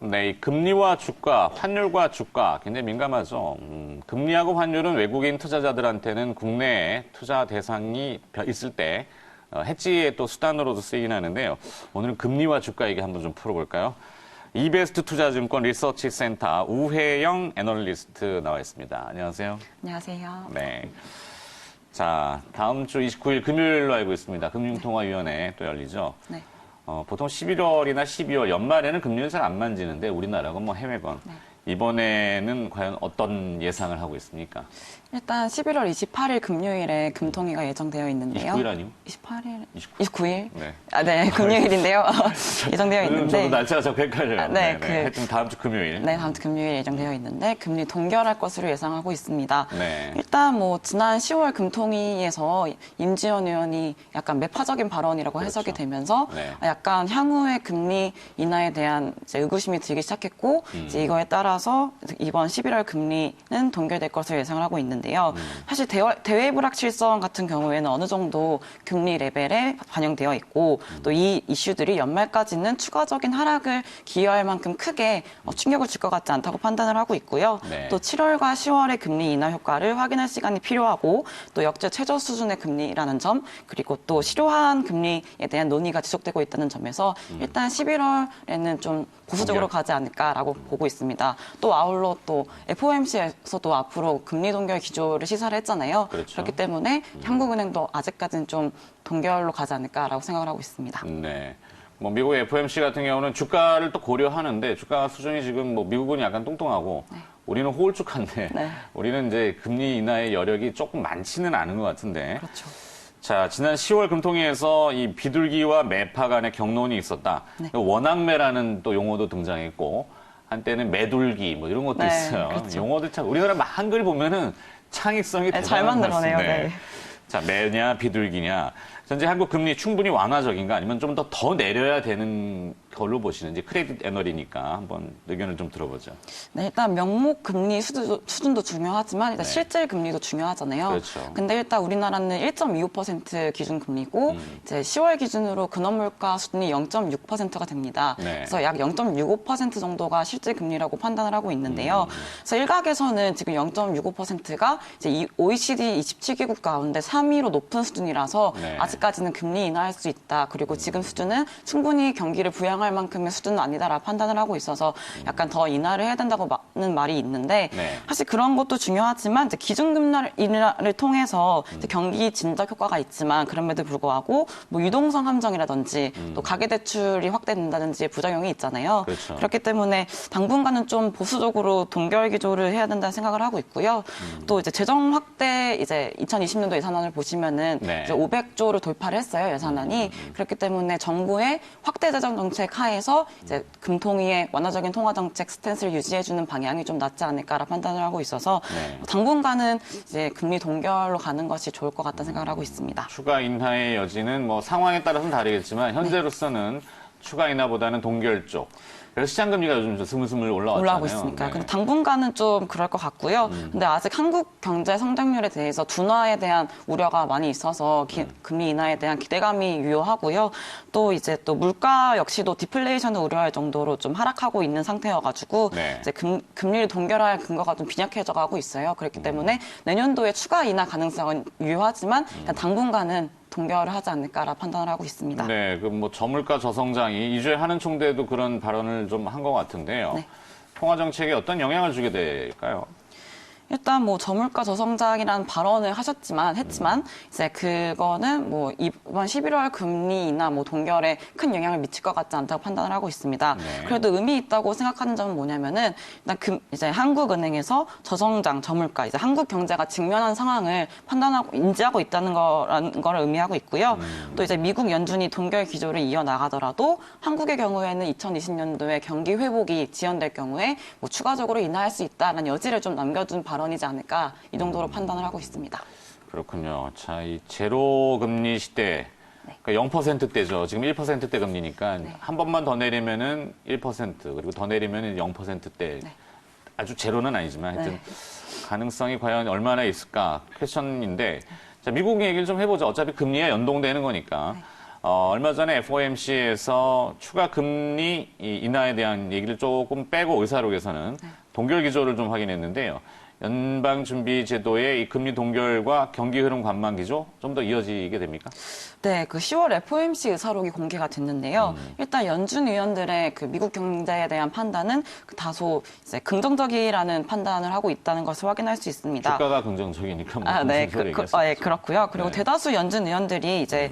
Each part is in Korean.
네, 이 금리와 주가, 환율과 주가 굉장히 민감하죠. 금리하고 환율은 외국인 투자자들한테는 국내에 투자 대상이 있을 때 해지의 또 수단으로도 쓰이긴 하는데요. 오늘은 금리와 주가 얘기 한번 좀 풀어볼까요? 이베스트 투자증권 리서치 센터 우혜영 애널리스트 나와 있습니다. 안녕하세요. 안녕하세요. 네. 자, 다음 주 29일 금요일로 알고 있습니다. 금융통화위원회 또 열리죠. 네. 보통 11월이나 12월 연말에는 금리를 잘 안 만지는데 우리나라건 뭐 해외건 이번에는 과연 어떤 예상을 하고 있습니까? 일단 11월 28일 금요일에 금통위가 예정되어 있는데요. 29일 아니요? 28일? 29일? 29일? 네. 아, 네, 금요일인데요. 예정되어 있는데. 저도 날짜가 자꾸 헷갈려요. 네, 하여튼 다음 주 금요일. 네, 다음 주 금요일 예정되어 있는데 금리 동결할 것으로 예상하고 있습니다. 네. 일단 뭐 지난 10월 금통위에서 임지연 의원이 약간 매파적인 발언이라고 해석이 되면서 네. 약간 향후의 금리 인하에 대한 이제 의구심이 들기 시작했고 이제 이거에 따라서 이번 11월 금리는 동결될 것으로 예상을 하고 있는데요. 사실 대외 불확실성 같은 경우에는 어느 정도 금리 레벨에 반영되어 있고 또 이 이슈들이 연말까지는 추가적인 하락을 기여할 만큼 크게 충격을 줄 것 같지 않다고 판단을 하고 있고요. 네. 또 7월과 10월의 금리 인하 효과를 확인할 시간이 필요하고 또 역대 최저 수준의 금리라는 점 그리고 또 실효한 금리에 대한 논의가 지속되고 있다는 점에서 일단 11월에는 좀 보수적으로 가지 않을까라고 보고 있습니다. 또 아울러 또 FOMC에서도 앞으로 금리 동결 기조를 시사를 했잖아요. 그렇죠. 그렇기 때문에 한국은행도 아직까지는 좀 동결로 가지 않을까라고 생각을 하고 있습니다. 네. 뭐 미국 FOMC 같은 경우는 주가를 또 고려하는데 주가 수준이 지금 뭐 미국은 약간 뚱뚱하고 우리는 호울쭉한데 네. 우리는 이제 금리 인하의 여력이 조금 많지는 않은 것 같은데. 그렇죠. 자, 지난 10월 금통위에서 이 비둘기와 매파 간의 경론이 있었다. 원악매라는 또 용어도 등장했고 한때는 매둘기 뭐 이런 것도 네, 있어요. 그렇죠. 용어들 참 우리나라 한글 보면은 창의성이 네, 잘 대단한 만들어내요. 것 같습니다. 네. 자, 매냐 비둘기냐. 현재 한국 금리 충분히 완화적인가 아니면 좀 더 내려야 되는 걸로 보시는지 크레딧 애널이니까 한번 의견을 좀 들어보죠. 네, 일단 명목 금리 수준도 중요하지만 일단 실질 금리도 중요하잖아요. 그렇죠. 근데 일단 우리나라는 1.25% 기준 금리고 이제 10월 기준으로 근원물가 수준이 0.6%가 됩니다. 네. 그래서 약 0.65% 정도가 실질 금리라고 판단을 하고 있는데요. 그래서 일각에서는 지금 0.65%가 이제 OECD 27개국 가운데 3위로 높은 수준이라서 네. 아직까지는 금리 인하할 수 있다. 그리고 지금 수준은 충분히 경기를 부양할 만큼의 수준은 아니다라고 판단을 하고 있어서 약간 더 인하를 해야 된다고 하는 말이 있는데 네. 사실 그런 것도 중요하지만 이제 기준금리 인하를 통해서 이제 경기 진작 효과가 있지만 그럼에도 불구하고 뭐 유동성 함정이라든지 또 가계대출이 확대된다든지 부작용이 있잖아요. 그렇죠. 그렇기 때문에 당분간은 좀 보수적으로 동결 기조를 해야 된다는 생각을 하고 있고요. 또 이제 재정 확대 이제 2020년도 예산안을 보시면은 네. 이제 500조를 돌파를 했어요, 예산안이. 그렇기 때문에 정부의 확대 재정 정책 하에서 이제 금통위의 완화적인 통화 정책 스탠스를 유지해주는 방향이 좀 낫지 않을까라 판단을 하고 있어서 네. 당분간은 이제 금리 동결로 가는 것이 좋을 것 같다는 생각을 하고 있습니다. 추가 인하의 여지는 뭐 상황에 따라서는 다르겠지만 현재로서는 추가 인하보다는 동결 쪽. 그래서 시장 금리가 요즘 좀 스물스물 올라왔잖아요. 올라오고 있으니까. 네. 근데 당분간은 좀 그럴 것 같고요. 근데 아직 한국 경제 성장률에 대해서 둔화에 대한 우려가 많이 있어서 금리 인하에 대한 기대감이 유효하고요. 또 이제 또 물가 역시도 디플레이션을 우려할 정도로 좀 하락하고 있는 상태여가지고 네. 이제 금리를 동결할 근거가 좀 빈약해져 가고 있어요. 그렇기 때문에 내년도에 추가 인하 가능성은 유효하지만 일단 당분간은 동결을 하지 않을까라 판단을 하고 있습니다. 네, 그 뭐 저물가 저성장이 이주에 하는 총재도 그런 발언을 좀 한 것 같은데요. 네. 통화 정책에 어떤 영향을 주게 될까요? 일단 뭐 저물가 저성장이라는 발언을 했지만 이제 그거는 뭐 이번 11월 금리 인하 뭐 동결에 큰 영향을 미칠 것 같지 않다고 판단을 하고 있습니다. 네. 그래도 의미 있다고 생각하는 점은 뭐냐면은 일단 이제 한국은행에서 저성장, 저물가 이제 한국 경제가 직면한 상황을 판단하고 인지하고 있다는 거를 의미하고 있고요. 또 이제 미국 연준이 동결 기조를 이어 나가더라도 한국의 경우에는 2020년도에 경기 회복이 지연될 경우에 뭐 추가적으로 인하할 수 있다는 여지를 좀 남겨둔 발언이지 않을까 이 정도로 판단을 하고 있습니다. 그렇군요. 자, 이 제로 금리 시대, 그러니까 0%대죠. 지금 1%대 금리니까 한 번만 더 내리면은 1% 그리고 더 내리면은 0%대. 아주 제로는 아니지만 하여튼 가능성이 과연 얼마나 있을까 퀘션인데 자, 미국 얘기를 좀 해보죠. 어차피 금리에 연동되는 거니까. 얼마 전에 FOMC에서 추가 금리 인하에 대한 얘기를 조금 빼고 의사록에서는 동결 기조를 좀 확인했는데요. 연방준비제도의 이 금리 동결과 경기 흐름 관망 기조 좀 더 이어지게 됩니까? 네, 그 10월 FOMC 의사록이 공개가 됐는데요. 일단 연준 위원들의 그 미국 경제에 대한 판단은 다소 이제 긍정적이라는 판단을 하고 있다는 것을 확인할 수 있습니다. 주가가 긍정적이니까 뭐 네, 긍정적으로 예, 그렇고요. 그리고 네. 대다수 연준 의원들이 이제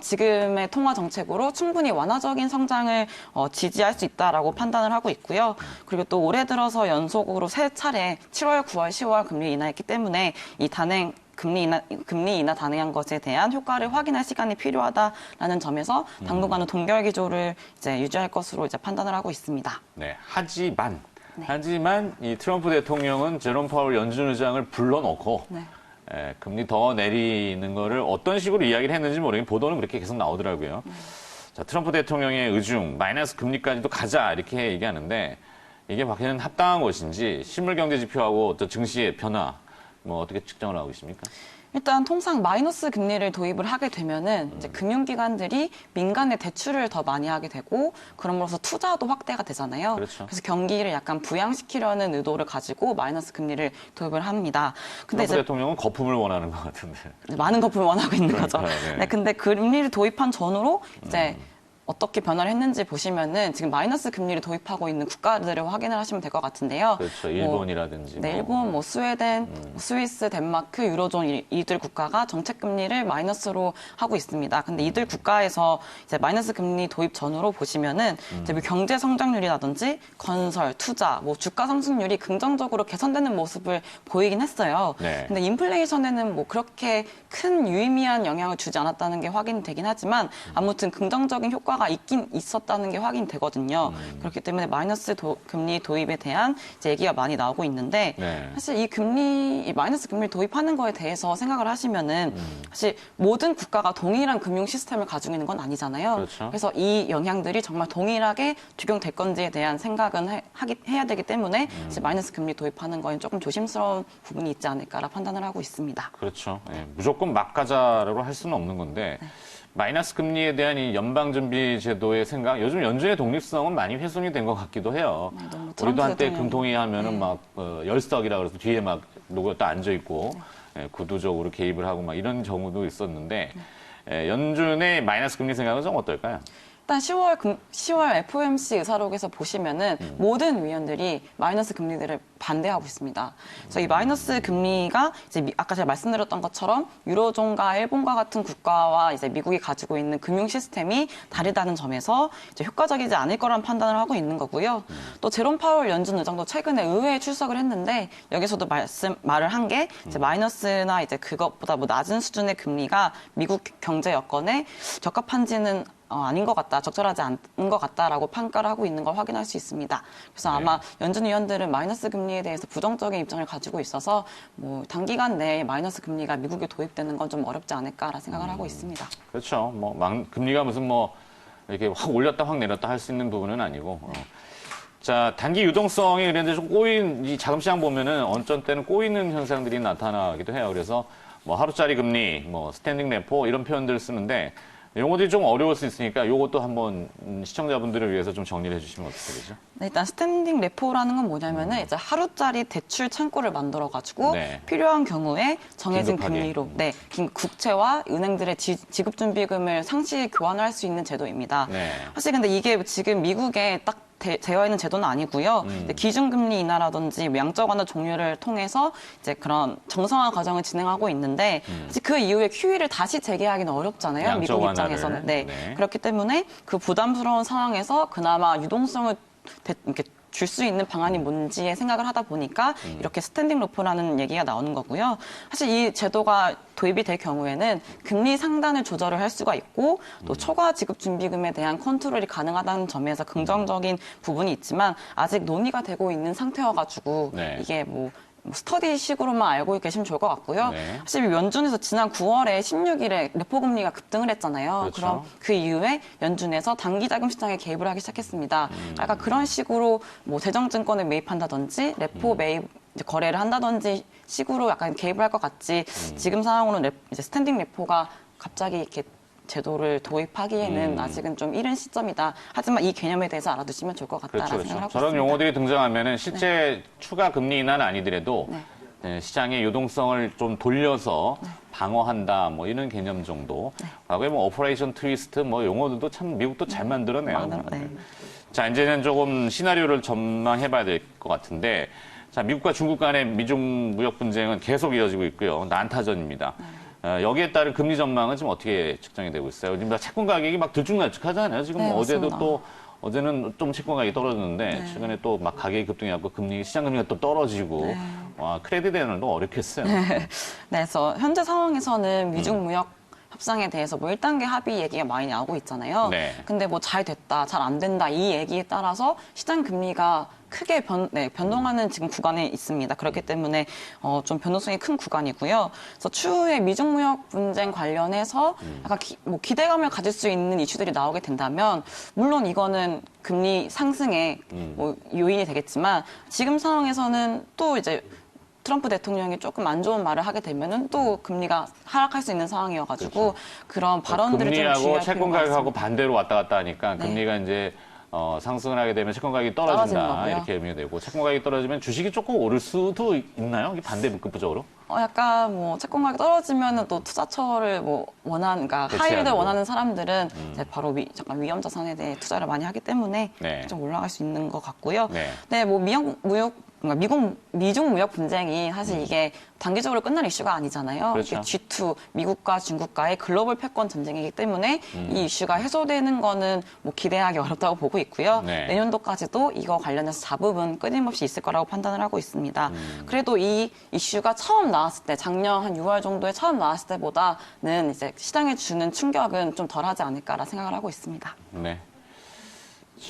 지금의 통화 정책으로 충분히 완화적인 성장을 지지할 수 있다라고 판단을 하고 있고요. 그리고 또 올해 들어서 연속으로 세 차례 7월, 9월, 10월 금리 인하했기 때문에 이 단행 금리 인하 단행한 것에 대한 효과를 확인할 시간이 필요하다라는 점에서 당분간은 동결 기조를 이제 유지할 것으로 이제 판단을 하고 있습니다. 네, 하지만 이 트럼프 대통령은 제롬 파월 연준 의장을 불러놓고 네. 금리 더 내리는 거를 어떤 식으로 이야기를 했는지 모르겠는데 보도는 그렇게 계속 나오더라고요. 자, 트럼프 대통령의 의중 마이너스 금리까지도 가자 이렇게 얘기하는데 이게 과연 합당한 것인지 실물 경제 지표하고 어떤 증시의 변화 뭐 어떻게 측정을 하고 있습니까? 일단 통상 마이너스 금리를 도입을 하게 되면은 이제 금융기관들이 민간의 대출을 더 많이 하게 되고 그럼으로써 투자도 확대가 되잖아요. 그렇죠. 그래서 경기를 약간 부양시키려는 의도를 가지고 마이너스 금리를 도입을 합니다. 근데 트럼프 대통령은 거품을 원하는 것 같은데. 많은 거품을 원하고 있는 거죠. 네. 네, 근데 금리를 도입한 전후로 이제 어떻게 변화를 했는지 보시면은 지금 마이너스 금리를 도입하고 있는 국가들을 확인을 하시면 될 것 같은데요. 그렇죠. 일본이라든지. 네, 일본, 스웨덴, 스위스, 덴마크, 유로존 이들 국가가 정책 금리를 마이너스로 하고 있습니다. 근데 이들 국가에서 이제 마이너스 금리 도입 전후로 보시면은 이제 뭐 경제 성장률이라든지 건설, 투자, 뭐 주가 상승률이 긍정적으로 개선되는 모습을 보이긴 했어요. 네. 근데 인플레이션에는 뭐 그렇게 큰 유의미한 영향을 주지 않았다는 게 확인되긴 하지만 아무튼 긍정적인 효과가 있긴 있었다는 게 확인되거든요. 그렇기 때문에 마이너스 금리 도입에 대한 이제 얘기가 많이 나오고 있는데 네. 사실 이 마이너스 금리 도입하는 거에 대해서 생각을 하시면은 사실 모든 국가가 동일한 금융 시스템을 가지고 있는 건 아니잖아요. 그렇죠. 그래서 이 영향들이 정말 동일하게 적용될 건지에 대한 생각은 해야 되기 때문에 이제 마이너스 금리 도입하는 거에 조금 조심스러운 부분이 있지 않을까라 판단을 하고 있습니다. 그렇죠. 예, 무조건 막 가자라고 할 수는 없는 건데 마이너스 금리에 대한 이 연방준비제도의 생각, 요즘 연준의 독립성은 많이 훼손이 된 것 같기도 해요. 네, 너무 우리도 트럼프 한때 대통령이- 금통위 하면은 네. 막 열석이라 그래서 뒤에 막 누가 또 앉아 있고 구두적으로 개입을 하고 막 이런 경우도 있었는데 연준의 마이너스 금리 생각은 좀 어떨까요? 일단 10월 FOMC 의사록에서 보시면은 모든 위원들이 마이너스 금리들을 반대하고 있습니다. 그래서 이 마이너스 금리가 이제 아까 제가 말씀드렸던 것처럼 유로존과 일본과 같은 국가와 이제 미국이 가지고 있는 금융 시스템이 다르다는 점에서 이제 효과적이지 않을 거란 판단을 하고 있는 거고요. 또 제롬 파월 연준 의장도 최근에 의회에 출석을 했는데 여기서도 말을 한 게 이제 마이너스나 이제 그것보다 뭐 낮은 수준의 금리가 미국 경제 여건에 적합한지는 아닌 것 같다, 적절하지 않은 것 같다라고 평가를 하고 있는 걸 확인할 수 있습니다. 그래서 아마 연준 위원들은 마이너스 금리에 대해서 부정적인 입장을 가지고 있어서 뭐 단기간 내에 마이너스 금리가 미국에 도입되는 건 좀 어렵지 않을까라 생각을 하고 있습니다. 그렇죠. 뭐 금리가 무슨 뭐 이렇게 확 올렸다 확 내렸다 할 수 있는 부분은 아니고. 자, 단기 유동성이 그런데 좀 이 자금시장 보면은 어떤 때는 꼬이는 현상들이 나타나기도 해요. 그래서 뭐 하루짜리 금리, 뭐 스탠딩 레포 이런 표현들을 쓰는데 용어들이 좀 어려울 수 있으니까 이것도 한번 시청자분들을 위해서 좀 정리를 해주시면 어떻게 되죠? 네, 일단 스탠딩 레포라는 건 뭐냐면은 이제 하루짜리 대출 창구를 만들어가지고 네. 필요한 경우에 정해진 긴급하게. 금리로 국채와 은행들의 지급준비금을 상시 교환을 할 수 있는 제도입니다. 네. 사실 근데 이게 지금 미국에 딱 되어 있는 제도는 아니고요. 이제 기준금리 인하라든지 양적 완화 종료를 통해서 이제 그런 정상화 과정을 진행하고 있는데 사실 그 이후에 QE를 다시 재개하기는 어렵잖아요. 양적 미국 완화를. 입장에서는. 네. 네. 그렇기 때문에 그 부담스러운 상황에서 그나마 유동성을 이렇게 줄 수 있는 방안이 뭔지에 생각을 하다 보니까 이렇게 스탠딩 로프라는 얘기가 나오는 거고요. 사실 이 제도가 도입이 될 경우에는 금리 상단을 조절을 할 수가 있고 또 초과 지급 준비금에 대한 컨트롤이 가능하다는 점에서 긍정적인 부분이 있지만 아직 논의가 되고 있는 상태여가지고 네. 이게 뭐 스터디식으로만 알고 계시면 좋을 것 같고요. 네. 사실 연준에서 지난 9월에 16일에 레포 금리가 급등을 했잖아요. 그렇죠. 그럼 그 이후에 연준에서 단기 자금 시장에 개입을 하기 시작했습니다. 약간 그런 식으로 뭐 대정증권을 매입한다든지 레포 매입 이제 거래를 한다든지 식으로 약간 개입을 할 것 같지. 지금 상황으로는 이제 스탠딩 레포가 갑자기 이렇게 제도를 도입하기에는 아직은 좀 이른 시점이다. 하지만 이 개념에 대해서 알아두시면 좋을 것 같다라는 그렇죠, 생각을 하고 저런 있습니다. 용어들이 등장하면은 실제 추가 금리 인하는 아니더라도 시장의 유동성을 좀 돌려서 방어한다, 뭐 이런 개념 정도. 과거에 뭐 오퍼레이션 트위스트 뭐 용어들도 참 미국도 잘 만들어내요. 네. 자, 이제는 조금 시나리오를 전망해봐야 될 것 같은데, 자, 미국과 중국 간의 미중 무역 분쟁은 계속 이어지고 있고요. 난타전입니다. 여기에 따른 금리 전망은 지금 어떻게 측정이 되고 있어요? 지금 채권 가격이 막 들쭉날쭉하잖아요. 지금 네, 어제도 맞습니다. 또 어제는 좀 채권 가격이 떨어졌는데 최근에 또 막 가격이 급등해갖고 시장 금리가 또 떨어지고 와, 크레딧 애널도 어렵겠어요. 네, 그래서 현재 상황에서는 미중 무역 협상에 대해서 뭐 1단계 합의 얘기가 많이 나오고 있잖아요. 네. 근데 뭐 잘 됐다, 잘 안 된다 이 얘기에 따라서 시장 금리가 크게 변동하는 지금 구간에 있습니다. 그렇기 때문에 좀 변동성이 큰 구간이고요. 그래서 추후에 미중 무역 분쟁 관련해서 약간 기대감을 가질 수 있는 이슈들이 나오게 된다면 물론 이거는 금리 상승의 뭐 요인이 되겠지만 지금 상황에서는 또 이제 트럼프 대통령이 조금 안 좋은 말을 하게 되면은 또 금리가 하락할 수 있는 상황이어가지고 그런 발언들을 좀 금리하고 주의할 채권 필요가 가격하고 있습니다. 반대로 왔다 갔다 하니까 네. 금리가 이제 상승을 하게 되면 채권 가격이 떨어지는 떨어진다 거고요. 이렇게 의미가 되고 채권 가격이 떨어지면 주식이 조금 오를 수도 있나요? 이게 반대 급부적으로? 약간 뭐 채권 가격 떨어지면은 또 투자처를 뭐 그러니까 대체하고. 하이를 원하는 사람들은 이제 바로 잠깐 위험 자산에 대해 투자를 많이 하기 때문에 네. 좀 올라갈 수 있는 것 같고요. 네. 네, 뭐 미중 무역 분쟁이 사실 이게 단기적으로 끝날 이슈가 아니잖아요. 그렇죠. 이게 G2 미국과 중국과의 글로벌 패권 전쟁이기 때문에 이 이슈가 해소되는 거는 뭐 기대하기 어렵다고 보고 있고요. 네. 내년도까지도 이거 관련해서 잡음은 끊임없이 있을 거라고 판단을 하고 있습니다. 그래도 이 이슈가 처음 나왔을 때 작년 한 6월 정도에 처음 나왔을 때보다는 이제 시장에 주는 충격은 좀 덜하지 않을까라 생각을 하고 있습니다. 네.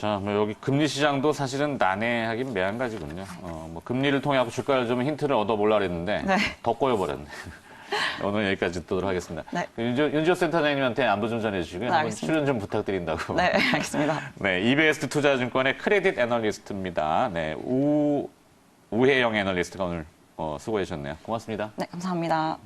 자, 뭐 여기 금리 시장도 사실은 난해하긴 매한가지군요. 뭐 금리를 통해 주가를 좀 힌트를 얻어보려고 했는데 네. 더 꼬여버렸네. 오늘 여기까지 듣도록 하겠습니다. 네. 윤지호 센터장님한테 안부 좀 전해주시고요. 네, 한번 알겠습니다. 출연 좀 부탁드린다고. 네, 알겠습니다. 네, 이베스트 투자증권의 크레딧 애널리스트입니다. 네, 우혜영 애널리스트가 오늘 수고해 주셨네요. 고맙습니다. 네, 감사합니다.